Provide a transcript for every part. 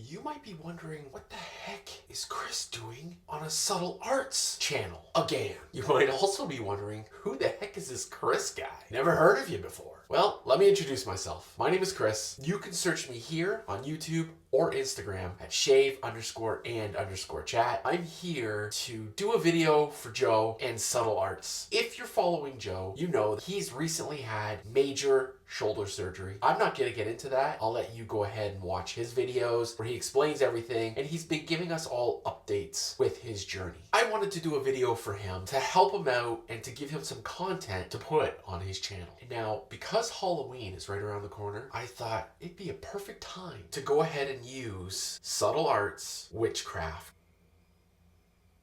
You might be wondering, what the heck is Chris doing on a Subtle Arts channel again? You might also be wondering, who the heck is this Chris guy? Never heard of you before. Well, let me introduce myself. My name is Chris. You can search me here on YouTube or Instagram at shave_and_chat. I'm here to do a video for Joe and Subtle Arts. If you're following Joe, you know that he's recently had major shoulder surgery. I'm not gonna get into that. I'll let you go ahead and watch his videos where he explains everything, and he's been giving us all updates with his journey. I wanted to do a video for him to help him out and to give him some content to put on his channel. Now, because Halloween is right around the corner, I thought it'd be a perfect time to go ahead and use Subtle Arts Witchcraft.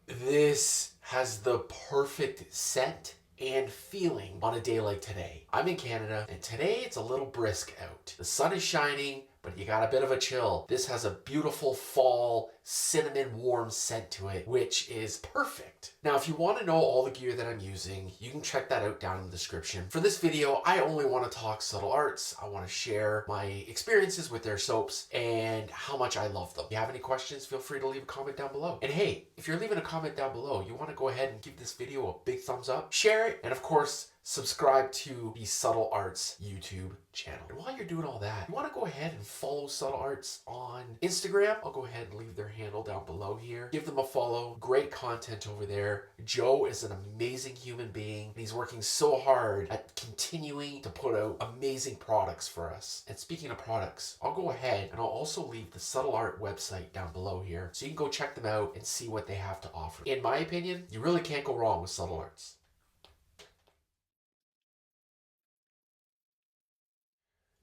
This has the perfect scent and feeling on a day like today. I'm in Canada, and today it's a little brisk out. The sun is shining, but you got a bit of a chill. This has a beautiful fall, cinnamon warm scent to it, which is perfect. Now, if you want to know all the gear that I'm using, you can check that out down in the description. For this video, I only want to talk Subtle Arts. I want to share my experiences with their soaps and how much I love them. If you have any questions, feel free to leave a comment down below. And hey, if you're leaving a comment down below, you want to go ahead and give this video a big thumbs up, share it, and of course, subscribe to the Subtle Arts YouTube channel. And while you're doing all that, you want to go ahead and follow Subtle Arts on Instagram. I'll go ahead and leave their handle down below here. Give them a follow. Great content over there. Joe is an amazing human being. He's working so hard at continuing to put out amazing products for us. And speaking of products, I'll go ahead and I'll also leave the Subtle Art website down below here, so you can go check them out and see what they have to offer. In my opinion, you really can't go wrong with Subtle Arts.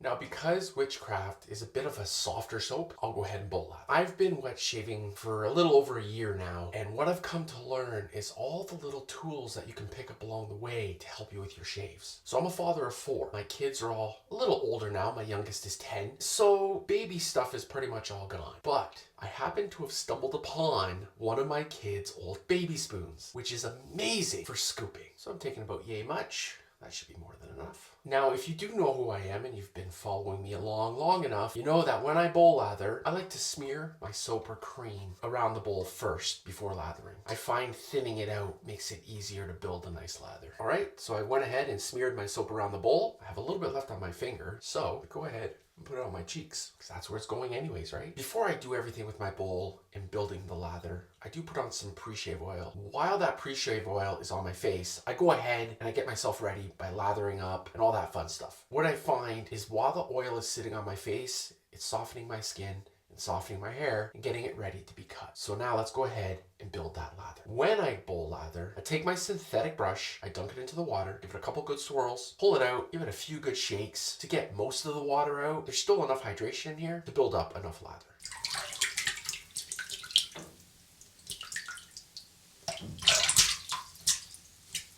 Now, because Witchcraft is a bit of a softer soap, I'll go ahead and bowl that. I've been wet shaving for a little over a year now, and what I've come to learn is all the little tools that you can pick up along the way to help you with your shaves. So I'm a father of 4. My kids are all a little older now. My youngest is 10. So baby stuff is pretty much all gone. But I happen to have stumbled upon one of my kids' old baby spoons, which is amazing for scooping. So I'm taking about yay much. That should be more than enough. Now, if you do know who I am and you've been following me along long enough, you know that when I bowl lather, I like to smear my soap or cream around the bowl first before lathering. I find thinning it out makes it easier to build a nice lather. All right, so I went ahead and smeared my soap around the bowl. I have a little bit left on my finger, so go ahead and put it on my cheeks, because that's where it's going anyways, right? Before I do everything with my bowl and building the lather, I do put on some pre-shave oil. While that pre-shave oil is on my face, I go ahead and I get myself ready by lathering up and all that fun stuff. What I find is while the oil is sitting on my face, it's softening my skin and softening my hair and getting it ready to be cut. So now let's go ahead and build that lather. When I bowl lather, I take my synthetic brush, I dunk it into the water, give it a couple good swirls, pull it out, give it a few good shakes to get most of the water out. There's still enough hydration in here to build up enough lather.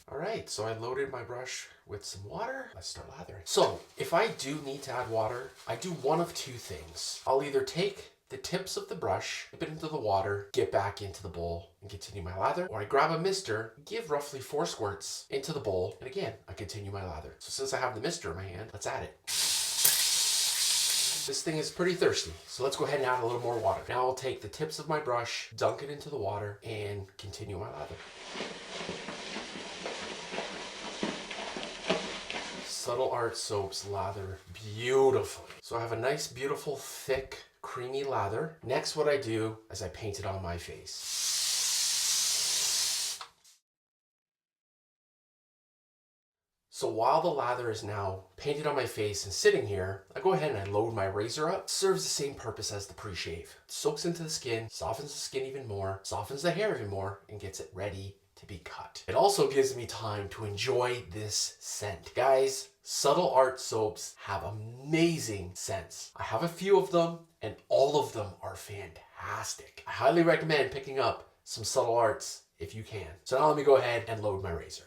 All right, so I loaded my brush with some water. Let's start lathering. So if I do need to add water, I do one of two things. I'll either take the tips of the brush, dip it into the water, get back into the bowl and continue my lather, or I grab a mister, give roughly 4 squirts into the bowl, and again, I continue my lather. So since I have the mister in my hand, let's add it. This thing is pretty thirsty, so let's go ahead and add a little more water. Now I'll take the tips of my brush, dunk it into the water, and continue my lather. Subtle Art soaps lather beautifully. So I have a nice, beautiful, thick, creamy lather. Next, what I do is I paint it on my face. So while the lather is now painted on my face and sitting here, I go ahead and I load my razor up. It serves the same purpose as the pre-shave. It soaks into the skin, softens the skin even more, softens the hair even more, and gets it ready to be cut. It also gives me time to enjoy this scent. Guys, Subtle Art soaps have amazing scents. I have a few of them, and all of them are fantastic. I highly recommend picking up some Subtle Arts if you can. So now let me go ahead and load my razor.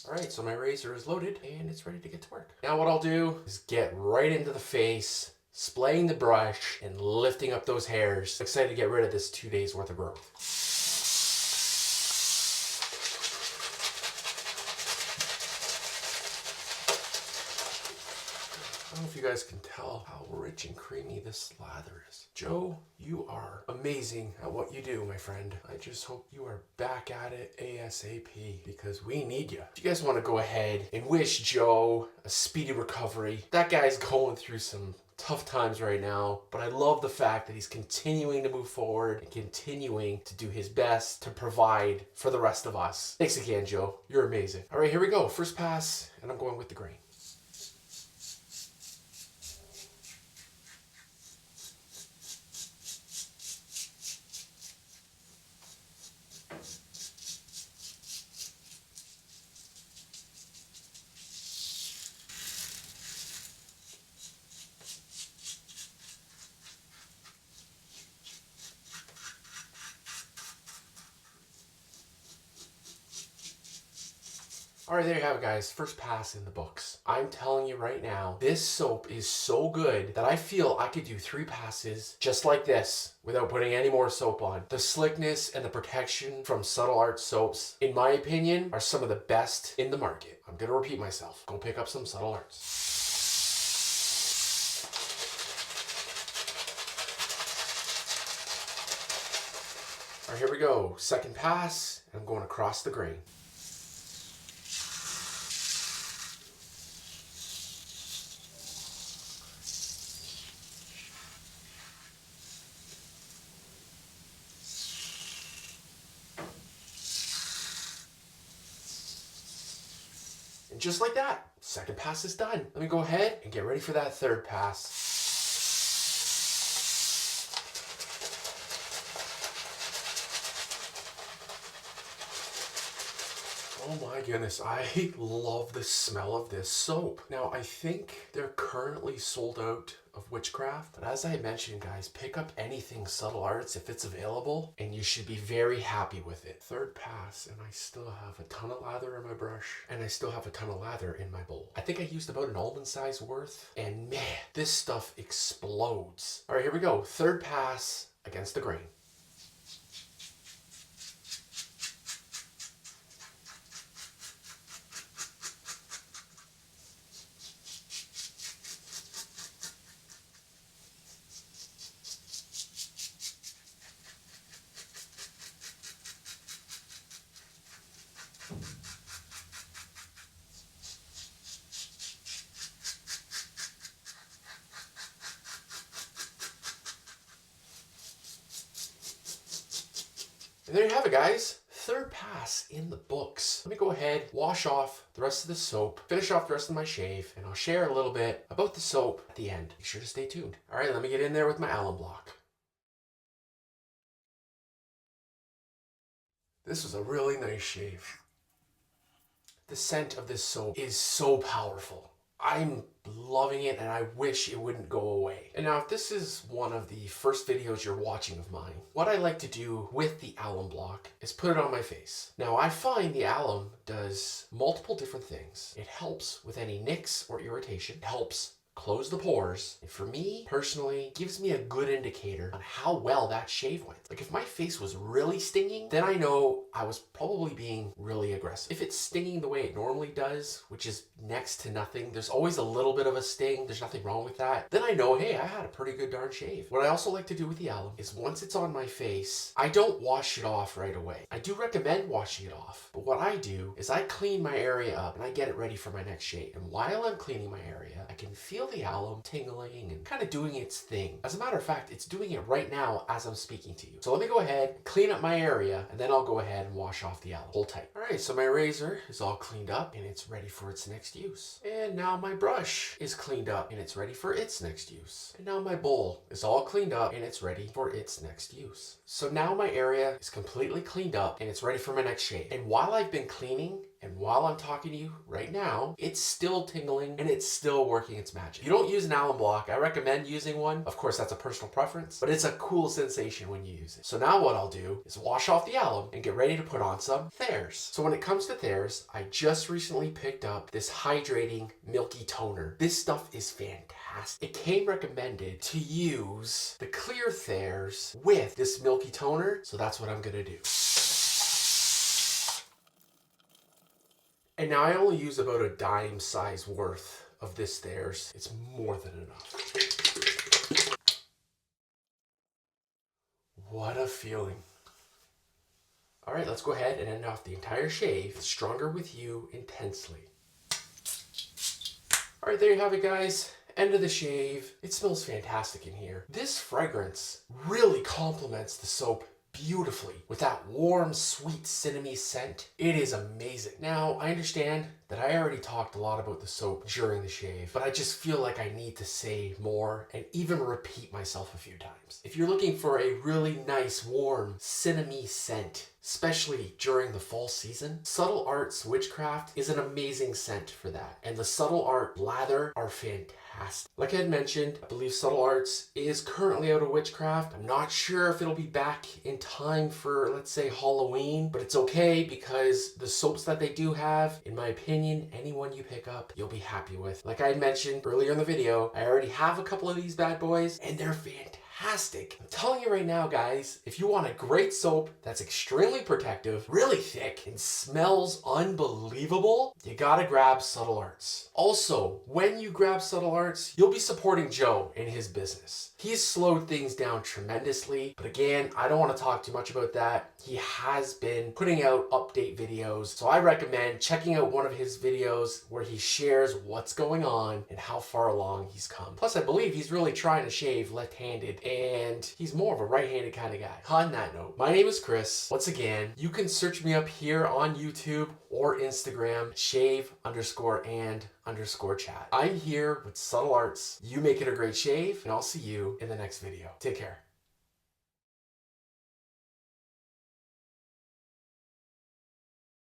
All right, so my razor is loaded and it's ready to get to work. Now what I'll do is get right into the face, splaying the brush and lifting up those hairs. I'm excited to get rid of this 2 days worth of growth. don't know if you guys can tell how rich and creamy this lather is. Joe, you are amazing at what you do, my friend. I just hope you are back at it ASAP because we need you. If you guys want to go ahead and wish Joe a speedy recovery, that guy's going through some tough times right now, but I love the fact that he's continuing to move forward and continuing to do his best to provide for the rest of us. Thanks again, Joe. You're amazing. All right, here we go. First pass, and I'm going with the grain. All right, there you have it, guys. First pass in the books. I'm telling you right now, this soap is so good that I feel I could do 3 passes just like this without putting any more soap on. The slickness and the protection from Subtle Art soaps, in my opinion, are some of the best in the market. I'm gonna repeat myself. Go pick up some Subtle Arts. All right, here we go. Second pass, and I'm going across the grain. And just like that, second pass is done. Let me go ahead and get ready for that third pass. Oh my goodness, I love the smell of this soap. Now, I think they're currently sold out of Witchcraft, but as I mentioned, guys, pick up anything Subtle Arts if it's available, and you should be very happy with it. Third pass, and I still have a ton of lather in my brush, and I still have a ton of lather in my bowl. I think I used about an almond size worth, and man, this stuff explodes. All right, here we go. Third pass against the grain. And there you have it, guys. Third pass in the books. Let me go ahead, wash off the rest of the soap, finish off the rest of my shave, and I'll share a little bit about the soap at the end. Be sure to stay tuned. All right, let me get in there with my alum block. This was a really nice shave. The scent of this soap is so powerful. I'm loving it and I wish it wouldn't go away. And now if this is one of the first videos you're watching of mine, what I like to do with the alum block is put it on my face. Now I find the alum does multiple different things. It helps with any nicks or irritation. It helps close the pores. And for me, personally, gives me a good indicator on how well that shave went. Like if my face was really stinging, then I know I was probably being really aggressive. If it's stinging the way it normally does, which is next to nothing, there's always a little bit of a sting, there's nothing wrong with that, then I know, hey, I had a pretty good darn shave. What I also like to do with the alum is once it's on my face, I don't wash it off right away. I do recommend washing it off, but what I do is I clean my area up and I get it ready for my next shave. And while I'm cleaning my area, I can feel the alum tingling and kind of doing its thing. As a matter of fact, it's doing it right now as I'm speaking to you. So let me go ahead, clean up my area, and then I'll go ahead and wash off the alum. Hold tight. All right, so my razor is all cleaned up and it's ready for its next use. And now my brush is cleaned up and it's ready for its next use. And now my bowl is all cleaned up and it's ready for its next use. So now my area is completely cleaned up and it's ready for my next shave. And while I've been cleaning, and while I'm talking to you right now, it's still tingling and it's still working its magic. If you don't use an alum block, I recommend using one. Of course, that's a personal preference, but it's a cool sensation when you use it. So now what I'll do is wash off the alum and get ready to put on some Thayers. So when it comes to Thayers, I just recently picked up this hydrating milky toner. This stuff is fantastic. It came recommended to use the clear Thayers with this milky toner, so that's what I'm gonna do. And now I only use about a dime size worth of this Thayers. It's more than enough. What a feeling. All right, let's go ahead and end off the entire shave. Stronger with you intensely. All right, there you have it, guys. End of the shave. It smells fantastic in here. This fragrance really complements the soap beautifully with that warm, sweet cinnamon scent. It is amazing. Now, I understand that I already talked a lot about the soap during the shave, but I just feel like I need to say more and even repeat myself a few times. If you're looking for a really nice, warm, cinnamon scent, especially during the fall season, Subtle Art's Witchcraft is an amazing scent for that. And the Subtle Art Lather are fantastic. Like I had mentioned, I believe Subtle Arts is currently out of Witchcraft. I'm not sure if it'll be back in time for, let's say, Halloween, but it's okay because the soaps that they do have, in my opinion, anyone you pick up, you'll be happy with. Like I had mentioned earlier in the video, I already have a couple of these bad boys and they're fantastic. I'm telling you right now, guys, if you want a great soap that's extremely protective, really thick, and smells unbelievable, you gotta grab Subtle Arts. Also, when you grab Subtle Arts, you'll be supporting Joe in his business. He's slowed things down tremendously, but again, I don't want to talk too much about that. He has been putting out update videos, so I recommend checking out one of his videos where he shares what's going on and how far along he's come. Plus, I believe he's really trying to shave left-handed, and he's more of a right-handed kind of guy. On that note, my name is Chris. Once again, you can search me up here on YouTube or Instagram, shave_and_chat. I'm here with Subtle Arts. You make it a great shave, and I'll see you in the next video. Take care.